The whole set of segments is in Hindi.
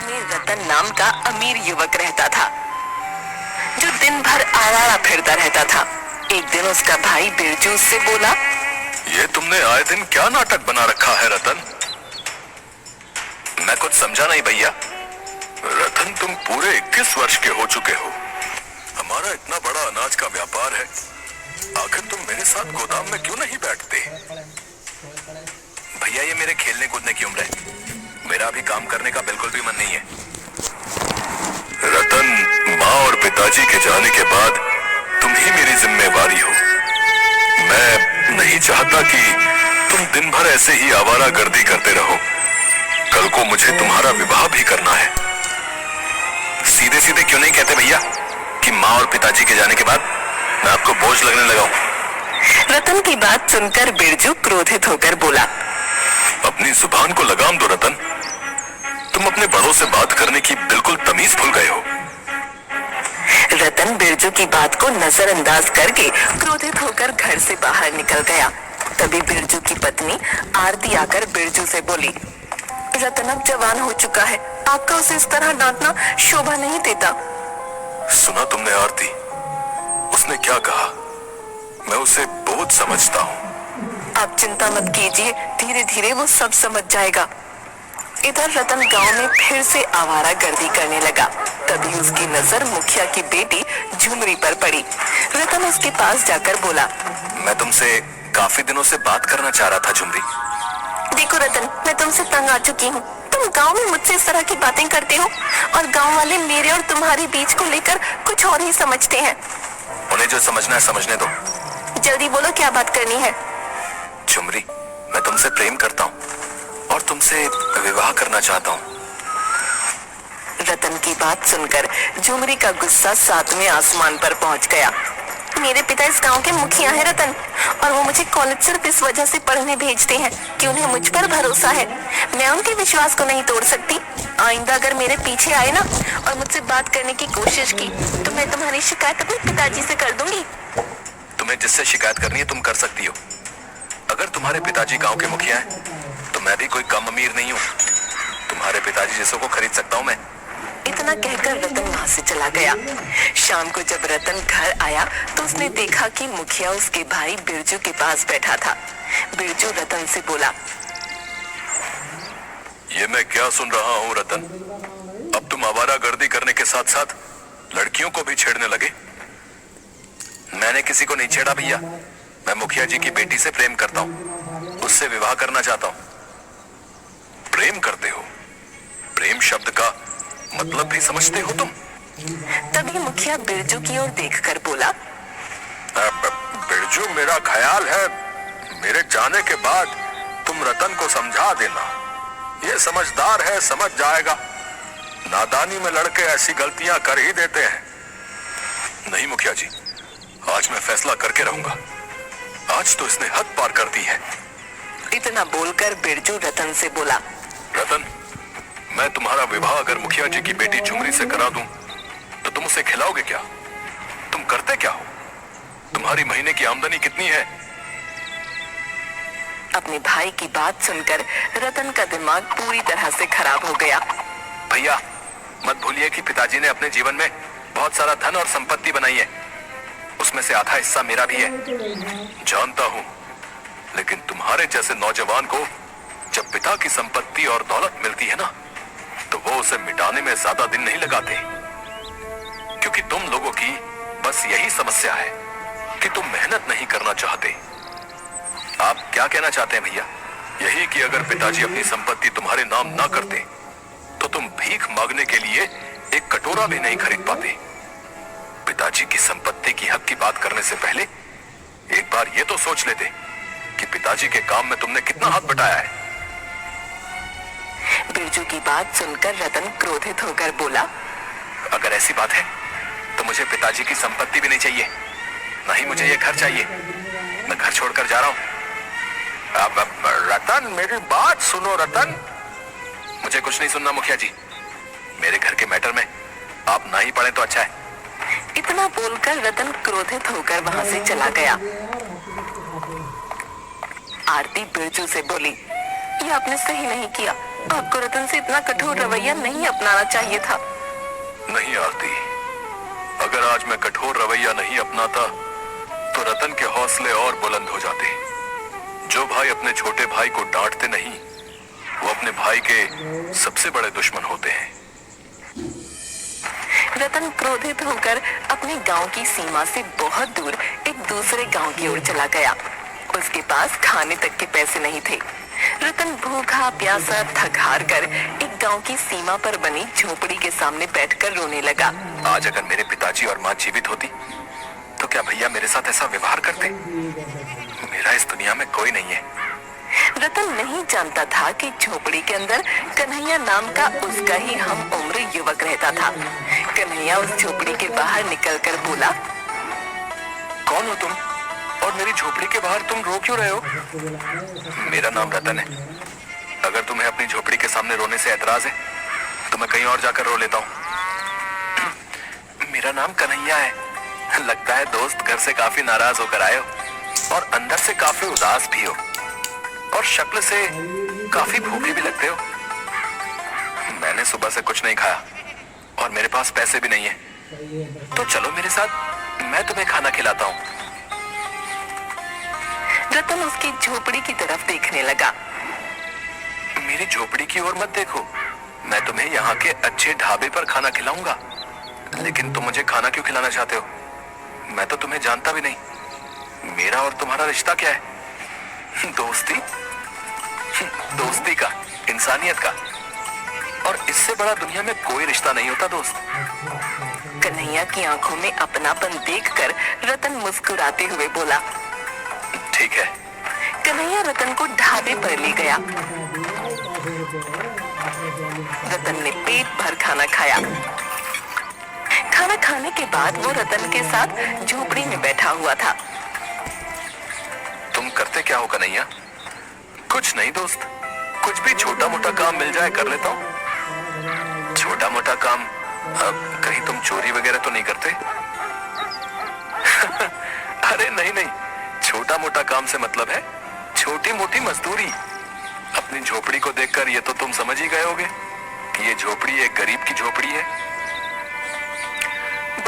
में रतन नाम का अमीर युवक रहता था, जो दिन भर आवारा फिरता रहता था। एक दिन उसका भाई बिरजू उससे बोला, ये तुमने आए दिन क्या नाटक बना रखा है रतन? मैं कुछ समझा नहीं भैया। रतन, तुम पूरे 21 वर्ष के हो चुके हो। हमारा इतना बड़ा अनाज का व्यापार है, आखिर तुम मेरे साथ गोदाम में क्यों नहीं बैठते? भैया, ये मेरे खेलने कूदने की उम्र है, मेरा अभी काम करने का बिल्कुल भी मन नहीं है। रतन, माँ और पिताजी के जाने के बाद तुम ही मेरी जिम्मेवारी हो। मैं नहीं चाहता कि तुम दिन भर ऐसे ही आवारा गर्दी करते रहो। कल को मुझे तुम्हारा विवाह भी करना है। सीधे सीधे क्यों नहीं कहते भैया कि माँ और पिताजी के जाने के बाद मैं आपको बोझ लगने लगा हूँ? रतन की बात सुनकर बिरजू क्रोधित होकर बोला, अपनी जुबान को लगाम दो रतन। तुम अपने बड़ों से बात करने की बिल्कुल तमीज भूल गए हो। रतन बिरजू की बात को नजरअंदाज करके क्रोधित होकर घर से बाहर निकल गया। तभी बिरजू की पत्नी आरती आकर बिरजू से बोली, रतन अब जवान हो चुका है, आपका उसे इस तरह डांटना शोभा नहीं देता। सुना तुमने आरती, उसने क्या कहा? मैं उसे बोझ समझता हूँ। आप चिंता मत कीजिए, धीरे धीरे वो सब समझ जाएगा। इधर रतन गांव में फिर से आवारा गर्दी करने लगा। तभी उसकी नजर मुखिया की बेटी झुमरी पर पड़ी। रतन उसके पास जाकर बोला, मैं तुमसे काफी दिनों से बात करना चाह रहा था झुमरी। देखो रतन, मैं तुमसे तंग आ चुकी हूँ। तुम गांव में मुझसे इस तरह की बातें करते हो और गांव वाले मेरे और तुम्हारे बीच को लेकर कुछ और ही समझते हैं। उन्हें जो समझना है समझने दो। जल्दी बोलो, क्या बात करनी है? झुमरी, मैं तुमसे प्रेम करता हूँ और तुमसे विवाह करना चाहता हूँ। रतन की बात सुनकर झुमरी का गुस्सा सातवें आसमान पर पहुंच गया। मेरे पिता इस गांव के मुखिया हैं रतन, और वो मुझे कॉलेज सिर्फ इस वजह से पढ़ने भेजते हैं कि उन्हें मुझ पर भरोसा है। मैं उनके विश्वास को नहीं तोड़ सकती। आइंदा अगर मेरे पीछे आए ना और मुझसे बात करने की कोशिश की तो मैं तुम्हारी शिकायत अपने पिताजी से कर दूंगी। तुम्हें जिससे शिकायत करनी है तुम कर सकती हो। अगर तुम्हारे पिताजी गांव के मुखिया हैं तो मैं भी कोई कम अमीर नहीं हूँ। तुम्हारे पिताजी जैसों को खरीद सकता हूँ मैं। इतना कहकर रतन वहां से चला गया। शाम को जब रतन घर आया तो उसने देखा कि मुखिया उसके भाई बिरजू के पास बैठा था। बिरजू रतन से बोला, ये मैं क्या सुन रहा हूँ रतन? अब तुम आवारागर्दी करने के साथ साथ लड़कियों को भी छेड़ने लगे। मैंने किसी को नहीं छेड़ा भैया। मैं मुखिया जी की बेटी से प्रेम करता हूँ, उससे विवाह करना चाहता हूँ। प्रेम करते हो? प्रेम शब्द का मतलब भी समझते हो तुम? तभी मुखिया बिरजू की ओर देखकर बोला, बिरजू, मेरा ख्याल है मेरे जाने के बाद तुम रतन को समझा देना। ये समझदार है, समझ जाएगा। नादानी में लड़के ऐसी गलतियां कर ही देते हैं। नहीं मुखिया जी, आज मैं फैसला करके रहूंगा। आज तो इसने हद पार कर दी है। इतना बोलकर बिरजू रतन से बोला, रतन, मैं तुम्हारा विवाह अगर मुखिया जी की बेटी झुमरी से करा दूं तो तुम उसे खिलाओगे क्या? तुम करते क्या हो? तुम्हारी महीने की आमदनी कितनी है? अपने भाई की बात सुनकर रतन का दिमाग पूरी तरह से खराब हो गया। भैया, मत भूलिए कि पिताजी ने अपने जीवन में बहुत सारा धन और संपत्ति बनाई है। उसमें से आधा हिस्सा मेरा भी है। जानता हूं, लेकिन तुम्हारे जैसे नौजवान को जब पिता की संपत्ति और दौलत मिलती है ना, तो वो उसे मिटाने में ज्यादा दिन नहीं लगाते। क्योंकि तुम लोगों की बस यही समस्या है कि तुम मेहनत नहीं करना चाहते। आप क्या कहना चाहते हैं भैया? यही कि अगर पिताजी अपनी संपत्ति तुम्हारे नाम ना करते तो तुम भीख मांगने के लिए एक कटोरा भी नहीं खरीद पाते। पिताजी की संपत्ति की हक की बात करने से पहले एक बार ये तो सोच लेते कि पिताजी के काम में तुमने कितना हाथ बटाया है। बिरजू की बात सुनकर रतन क्रोधित होकर बोला, अगर ऐसी बात है तो मुझे पिताजी की संपत्ति भी नहीं चाहिए, नहीं मुझे ये घर चाहिए। मैं घर छोड़कर जा रहा हूं। रतन, मेरी बात सुनो रतन। मुझे कुछ नहीं सुनना मुखिया जी। मेरे घर के मैटर में आप ना ही पड़े तो अच्छा है। इतना बोलकर रतन क्रोधित होकर वहां से चला गया। आरती बिरजू से बोली, ये आपने सही नहीं किया। आपको रतन से इतना कठोर रवैया नहीं अपनाना चाहिए था। नहीं आरती, अगर आज मैं कठोर रवैया नहीं अपनाता तो रतन के हौसले और बुलंद हो जाते। जो भाई अपने छोटे भाई को डांटते नहीं, वो अपने भाई के सबसे बड़े दुश्मन होते हैं। रतन क्रोधित होकर अपने गांव की सीमा से बहुत दूर एक दूसरे गांव की ओर चला गया। उसके पास खाने तक के पैसे नहीं थे। रतन भूखा प्यासा थक हार कर एक गांव की सीमा पर बनी झोपड़ी के सामने बैठकर रोने लगा। आज अगर मेरे पिताजी और माँ जीवित होती तो क्या भैया मेरे साथ ऐसा व्यवहार करते? मेरा इस दुनिया में कोई नहीं है। रतन नहीं जानता था कि झोपड़ी के अंदर कन्हैया नाम का उसका ही हम उम्र युवक रहता था। कन्हैया उस झोपड़ी के बाहर निकलकर बोला, कौन हो तुम और मेरी झोपड़ी के बाहर तुम रो क्यों रहे हो? मेरा नाम रतन है। अगर तुम्हें अपनी झोपड़ी के सामने रोने से ऐतराज है तो मैं कहीं और जाकर रो लेता हूँ। मेरा नाम कन्हैया है। लगता है दोस्त घर से काफी नाराज होकर आए हो और अंदर से काफी उदास भी हो और शक्ल से काफी भूखे भी लगते हो। मैंने सुबह से कुछ नहीं खाया और मेरे पास पैसे भी नहीं है, तो चलो मेरे साथ, मैं तुम्हें खाना खिलाता हूँ। रतन उसकी झोपड़ी की तरफ देखने लगा। मेरी झोपड़ी की ओर मत देखो, मैं तुम्हें यहाँ के अच्छे ढाबे पर खाना खिलाऊंगा। लेकिन तुम मुझे खाना क्यों खिलाना चाहते हो? मैं तो तुम्हें जानता भी नहीं। मेरा और तुम्हारा रिश्ता क्या है? दोस्ती? दोस्ती का, इंसानियत का, और इससे बड़ा दुनिया में कोई रिश्ता नहीं होता दोस्त। कन्हैया की आंखों में अपनापन देखकर रतन मुस्कुराते हुए बोला, ठीक है। कन्हैया रतन को ढाबे पर ले गया। रतन ने पेट भर खाना खाया। खाना खाने के बाद वो रतन के साथ झोपड़ी में बैठा हुआ था। तुम करते क्या हो कन्हैया? कुछ नहीं दोस्त, कुछ भी छोटा मोटा काम मिल जाए कर लेता हूँ। छोटा मोटा काम? कहीं तुम चोरी वगैरह तो नहीं करते? अरे नहीं नहीं, छोटा मोटा काम से मतलब है छोटी मोटी मजदूरी। अपनी झोपड़ी को देखकर ये तो तुम समझ ही गए होगे कि ये झोपड़ी एक गरीब की झोपड़ी है।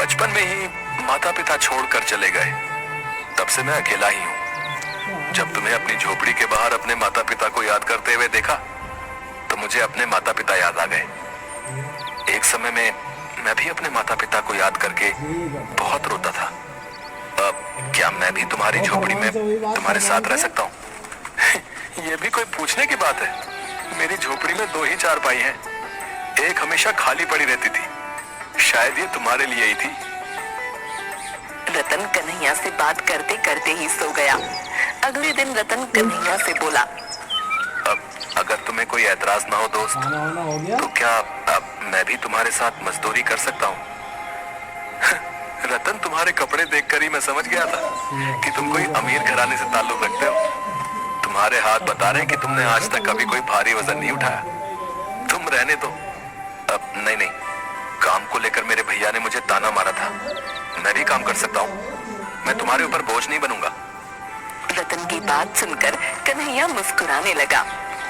बचपन में ही माता पिता छोड़कर चले गए, तब से मैं अकेला ही हूँ। जब तुम्हें अपनी झोपड़ी के बाहर अपने माता पिता को याद करते हुए देखा तो मुझे अपने माता पिता याद आ गए। एक समय में मैं भी अपने माता पिता को याद करके बहुत रोता था। क्या मैं भी तुम्हारी झोपड़ी में तुम्हारे साथ रह सकता हूँ? ये भी कोई पूछने की बात है? मेरी झोपड़ी में 2 ही चारपाई हैं। एक हमेशा खाली पड़ी रहती थी, शायद ये तुम्हारे लिए ही थी। रतन कन्हैया से बात करते करते ही सो गया। अगले दिन रतन कन्हैया से बोला, अब अगर तुम्हें कोई ऐतराज ना हो दोस्त, तो क्या अब मैं भी तुम्हारे साथ मजदूरी कर सकता हूँ? रतन, तुम्हारे कपड़े देखकर ही मैं समझ गया था कि तुम कोई अमीर घराने से ताल्लुक रखते हो। तुम्हारे हाथ बता रहे हैं कि तुमने आज तक कभी कोई भारी वजन नहीं उठाया। तुम रहने दो। अब नहीं नहीं, काम को लेकर मेरे भैया ने मुझे ताना मारा था। मैं भी काम कर सकता हूँ, मैं तुम्हारे ऊपर बोझ नहीं बनूंगा। रतन की बात सुनकर कन्हैया मुस्कुराने लगा।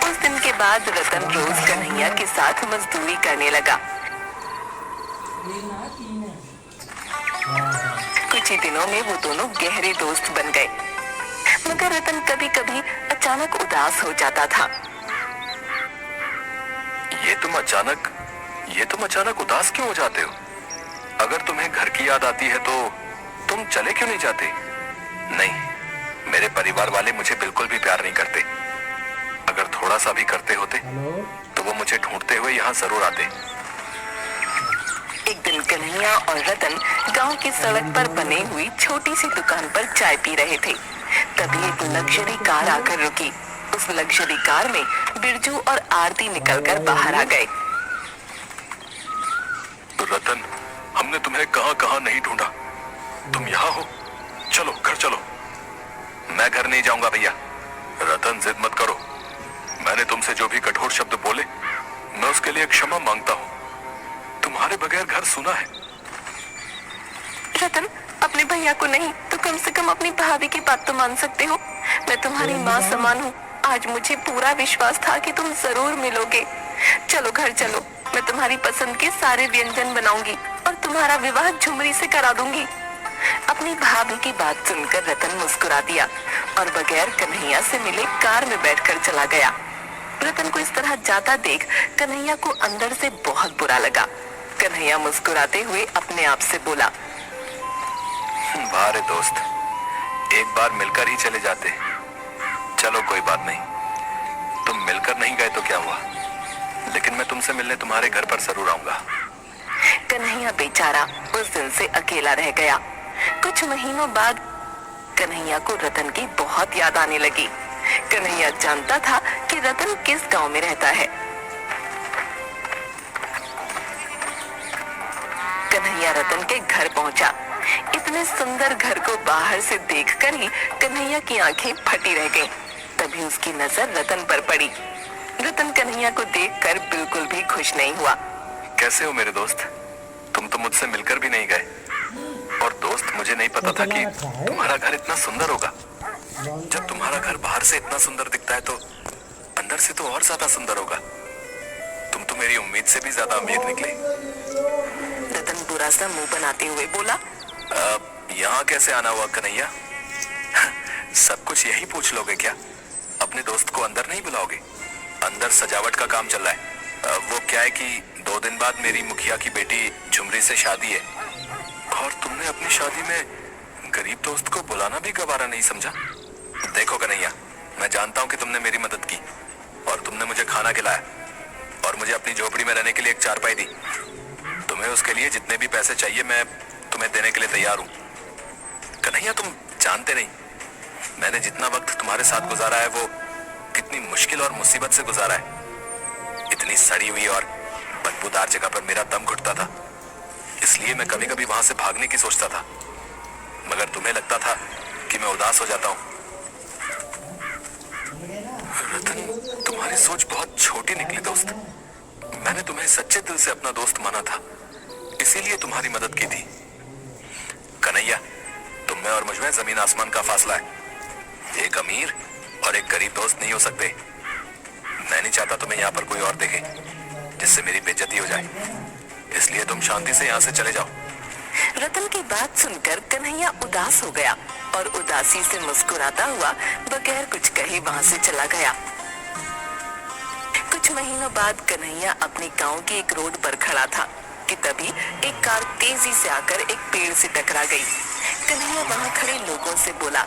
उस दिन के बाद रतन रोज कन्हैया के साथ मजदूरी करने लगा। कुछ ही दिनों में वो दोनों गहरे दोस्त बन गए। मगर रतन कभी कभी अचानक उदास हो जाता था। ये तुम अचानक उदास क्यों हो जाते हो? अगर तुम्हें घर की याद आती है तो तुम चले क्यों नहीं जाते? नहीं, मेरे परिवार वाले मुझे बिल्कुल भी प्यार नहीं करते। अगर थोड़ा सा भी करते होते तो वो मुझे ढूंढते हुए यहाँ जरूर आते। एक दिन कन्हैया और रतन गांव की सड़क पर बने हुई छोटी सी दुकान पर चाय पी रहे थे। तभी एक लग्जरी कार आकर रुकी। उस लग्जरी कार में बिरजू और आरती निकलकर बाहर आ गए। रतन, हमने तुम्हें कहां कहां नहीं ढूंढा, तुम यहाँ हो। चलो घर चलो। मैं घर नहीं जाऊंगा भैया। रतन, जिद मत करो। मैंने तुमसे जो भी कठोर शब्द बोले मैं उसके लिए क्षमा मांगता हूँ। तुम्हारे बगैर घर सुना है। रतन, अपने भैया को नहीं तो कम से कम अपनी भाभी की बात तो मान सकते हो। मैं तुम्हारी माँ समान हूँ, आज मुझे पूरा विश्वास था कि तुम जरूर मिलोगे। चलो घर चलो, मैं तुम्हारी पसंद के सारे व्यंजन बनाऊंगी और तुम्हारा विवाह झुमरी से करा दूंगी। अपनी भाभी की बात सुनकर रतन मुस्कुरा दिया और बगैर कन्हैया से मिले कार में बैठकर चला गया। रतन को इस तरह जाता देख कन्हैया को अंदर से बहुत बुरा लगा। कन्हैया मुस्कुराते हुए अपने आप से बोला, वाह रे दोस्त, एक बार मिलकर ही चले जाते। चलो कोई बात नहीं, तुम मिलकर नहीं गए तो क्या हुआ, लेकिन मैं तुमसे मिलने तुम्हारे घर पर जरूर आऊंगा। कन्हैया बेचारा उस दिन से अकेला रह गया। कुछ महीनों बाद कन्हैया को रतन की बहुत याद आने लगी। कन्हैया जानता था कि रतन किस गांव में रहता है। कन्हैया रतन के घर पहुंचा। इतने सुंदर घर को बाहर से देखकर ही कन्हैया की आंखें फटी रह गईं। तभी उसकी नजर रतन पर पड़ी। रतन कन्हैया को देखकर बिल्कुल भी खुश नहीं हुआ। कैसे हो मेरे दोस्त? तुम तो मुझसे मिलकर भी नहीं गए। और दोस्त, मुझे नहीं पता था कि तुम्हारा घर इतना सुंदर होगा। जब तुम्हारा घर बाहर से इतना सुंदर दिखता है तो अंदर से तो और ज्यादा सुंदर होगा। तुम तो मेरी उम्मीद से भी ज्यादा अमीर निकले। रतन बुरा सा मुंह बनाते हुए बोला, यहाँ कैसे आना हुआ कन्हैया? सब कुछ यही पूछ लोगे क्या? अपने दोस्त को अंदर नहीं बुलाओगे? अंदर सजावट का काम चल रहा है। वो क्या है कि 2 दिन बाद मेरी मुखिया की बेटी झुमरी से शादी है और तुमने अपनी शादी में गरीब दोस्त को बुलाना भी गवारा नहीं समझा। देखो कन्हैया, मैं जानता हूँ कि तुमने मेरी मदद की और तुमने मुझे खाना खिलाया और मुझे अपनी झोपड़ी में रहने के लिए एक चारपाई दी। तुम्हें उसके लिए जितने भी पैसे चाहिए मैं तुम्हें देने के लिए तैयार हूँ। कन्हैया, तुम जानते नहीं मैंने जितना वक्त तुम्हारे साथ गुजारा है वो कितनी मुश्किल और मुसीबत से गुजारा है। इतनी सड़ी हुई और बदबूदार जगह पर मेरा दम घुटता था, इसलिए मैं कभी कभी वहां से भागने की सोचता था, मगर तुम्हें लगता था कि मैं उदास हो जाता हूँ। रतन, तुम्हारी सोच बहुत छोटी निकली दोस्त। मैंने तुम्हें सच्चे दिल से अपना दोस्त माना था, इसीलिए तुम्हारी मदद की थी। कन्हैया, तुम में और मुझ में जमीन आसमान का फासला है। एक अमीर और एक गरीब दोस्त नहीं हो सकते। मैं नहीं चाहता तुम्हें यहाँ पर कोई और देखे जिससे मेरी बेइज्जती हो जाए, इसलिए तुम शांति से यहाँ से चले जाओ। रतन की बात सुनकर कन्हैया उदास हो गया और उदासी से मुस्कुराता हुआ बगैर कुछ कहे वहां से चला गया। कुछ महीनों बाद कन्हैया अपने गांव की एक रोड पर खड़ा था कि तभी एक कार तेजी से आकर एक पेड़ से टकरा गई। कन्हैया वहां खड़े लोगों से बोला,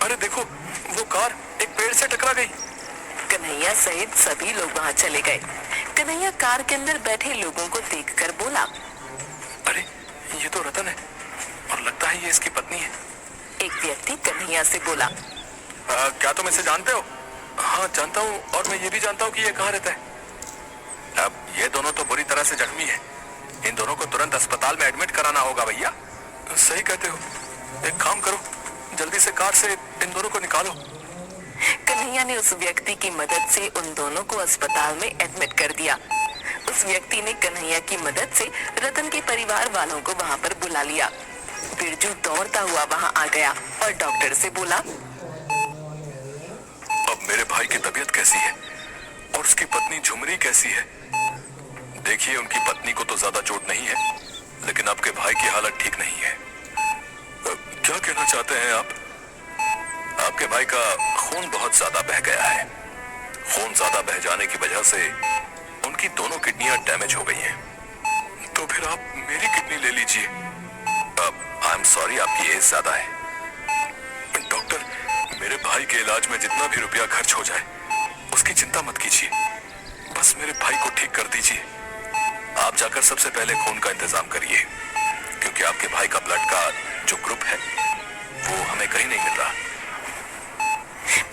अरे देखो, वो कार एक पेड़ से टकरा गई। कन्हैया सहित सभी लोग वहां चले गए। कन्हैया कार के अंदर बैठे लोगों को देखकर बोला, अरे ये तो रतन है और लगता है ये इसकी पत्नी है। एक व्यक्ति कन्हैया से बोला, क्या तुम इसे जानते हो? हाँ जानता हूँ, और मैं ये भी जानता हूँ कि ये कहाँ रहता है। अब ये दोनों तो बुरी तरह से जख्मी है। इन दोनों को तुरंत अस्पताल में एडमिट कराना होगा भैया। सही कहते हो, एक काम करो, जल्दी से कार से इन दोनों को निकालो। कन्हैया ने उस व्यक्ति की मदद से उन दोनों को अस्पताल में एडमिट कर दिया। उस व्यक्ति ने कन्हैया की मदद से रतन के परिवार वालों को वहां पर बुला लिया। बिरजू दौड़ता हुआ वहां आ गया और डॉक्टर से बोला, अब मेरे भाई की तबीयत कैसी है और उसकी पत्नी झुमरी कैसी है? देखिए, उनकी पत्नी को तो ज्यादा चोट नहीं है, लेकिन आपके भाई की हालत ठीक नहीं है। क्या कहना चाहते हैं आप? आपके भाई का खून बहुत ज्यादा बह गया है। खून ज्यादा बह जाने की वजह से उनकी दोनों किडनियां डैमेज हो गई हैं। तो फिर आप मेरी किडनी ले लीजिए। आई एम सॉरी, आपकी एज ज्यादा है। डॉक्टर, मेरे भाई के इलाज में जितना भी रुपया खर्च हो जाए उसकी चिंता मत कीजिए, बस मेरे भाई को ठीक कर दीजिए। आप जाकर सबसे पहले खून का इंतजाम करिए, क्योंकि आपके भाई का ब्लड का जो ग्रुप है वो हमें कहीं नहीं मिल रहा।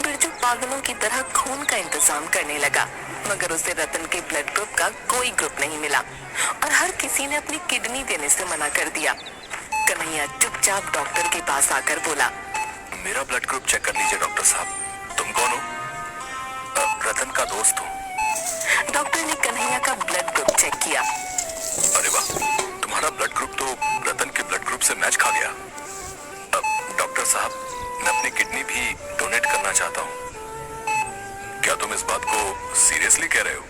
बिरजू पागलों की तरह खून का इंतजाम करने लगा, मगर उसे रतन के ब्लड ग्रुप का कोई ग्रुप नहीं मिला और हर किसी ने अपनी किडनी देने से मना कर दिया। कन्हैया चुपचाप डॉक्टर के पास आकर बोला, मेरा ब्लड ग्रुप चेक कर लीजिए डॉक्टर साहब। तुम कौन हो? रतन का दोस्त हूँ। डॉक्टर ने कन्हैया का ब्लड ग्रुप चेक किया। अरे वाह, तुम्हारा ब्लड ग्रुप तो रतन के ब्लड ग्रुप से मैच खा गया। डॉक्टर साहब, मैं अपनी किडनी भी डोनेट करना चाहता हूँ। इस बात को सीरियसली कह रहे हो?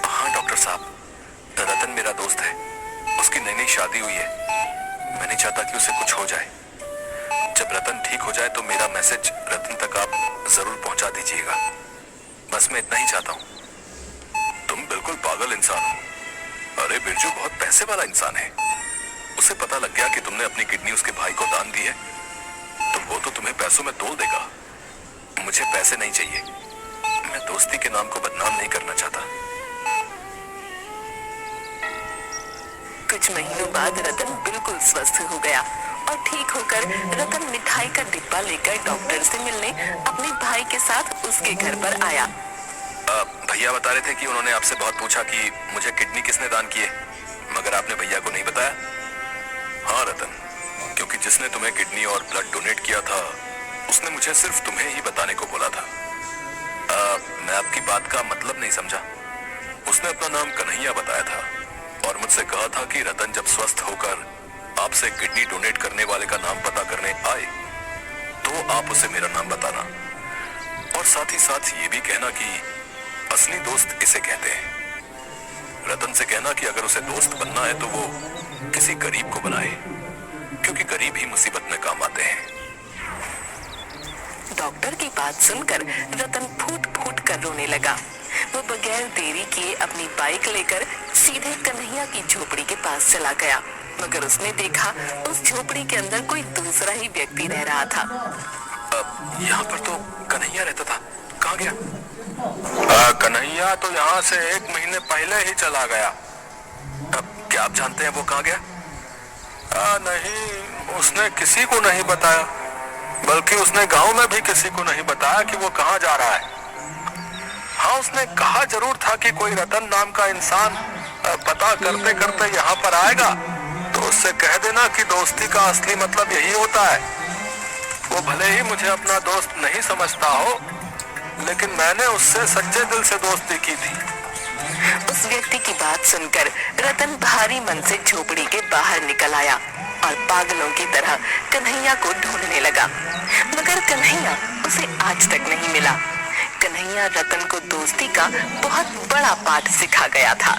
हाँ डॉक्टर साहब, रतन मेरा दोस्त है। उसकी नई नई शादी हुई है। मैं नहीं चाहता कि उसे कुछ हो जाए। जब रतन ठीक हो जाए तो मेरा मैसेज रतन तक आप जरूर पहुंचा दीजिएगा। बस मैं इतना ही चाहता हूं। तुम बिल्कुल पागल इंसान हो। अरे बिरजू बहुत पैसे वाला इंसान है। उसे पता लग गया कि तुमने अपनी किडनी उसके भाई को दान दी है तो वो तो तुम्हें पैसों में तोल देगा। मुझे पैसे नहीं चाहिए। मैं दोस्ती के नाम को बदनाम नहीं करना चाहता। कुछ महीनों बाद रतन बिल्कुल स्वस्थ हो गया और ठीक होकर रतन मिठाई का डिब्बा लेकर डॉक्टर से मिलने अपने भाई के साथ उसके घर पर आया। भैया बता रहे थे कि उन्होंने आपसे बहुत पूछा कि मुझे किडनी किसने दान की है, मगर आपने भैया को नहीं बताया। हाँ रतन, क्योंकि जिसने तुम्हें किडनी और ब्लड डोनेट किया था उसने मुझे सिर्फ तुम्हें ही बताने को बोला था। मैं आपकी बात का मतलब नहीं समझा। उसने अपना नाम कन्हैया बताया था और मुझसे कहा था कि रतन जब स्वस्थ होकर आपसे किडनी डोनेट करने वाले का नाम पता करने आए तो आप उसे मेरा नाम बताना और साथ ही साथ ये भी कहना कि असली दोस्त इसे कहते हैं। रतन से कहना कि अगर उसे दोस्त बनना है तो वो किसी गरीब को बनाए, क्योंकि गरीब ही मुसीबत में काम आते हैं। डॉक्टर की बात सुनकर रतन फूट फूट कर रोने लगा। वो बगैर देरी किए अपनी बाइक लेकर सीधे कन्हैया की झोपड़ी के पास चला गया, मगर उसने देखा उस झोपड़ी के अंदर कोई दूसरा ही व्यक्ति रह रहा था। यहाँ पर तो कन्हैया रहता था, कहाँ गया? कन्हैया तो यहाँ से 1 महीने पहले ही चला गया। क्या आप जानते हैं वो कहाँ गया? नहीं, उसने किसी को नहीं बताया, बल्कि उसने गांव में भी किसी को नहीं बताया कि वो कहाँ जा रहा है। हाँ, उसने कहा जरूर था कि कोई रतन नाम का इंसान पता करते करते यहाँ पर आएगा तो उससे कह देना कि दोस्ती का असली मतलब यही होता है। वो भले ही मुझे अपना दोस्त नहीं समझता हो, लेकिन मैंने उससे सच्चे दिल से दोस्ती की थी। उस व्यक्ति की बात सुनकर रतन भारी मन से झोपड़ी के बाहर निकल आया और पागलों की तरह कन्हैया को ढूंढने लगा, मगर कन्हैया उसे आज तक नहीं मिला। कन्हैया रतन को दोस्ती का बहुत बड़ा पाठ सिखा गया था।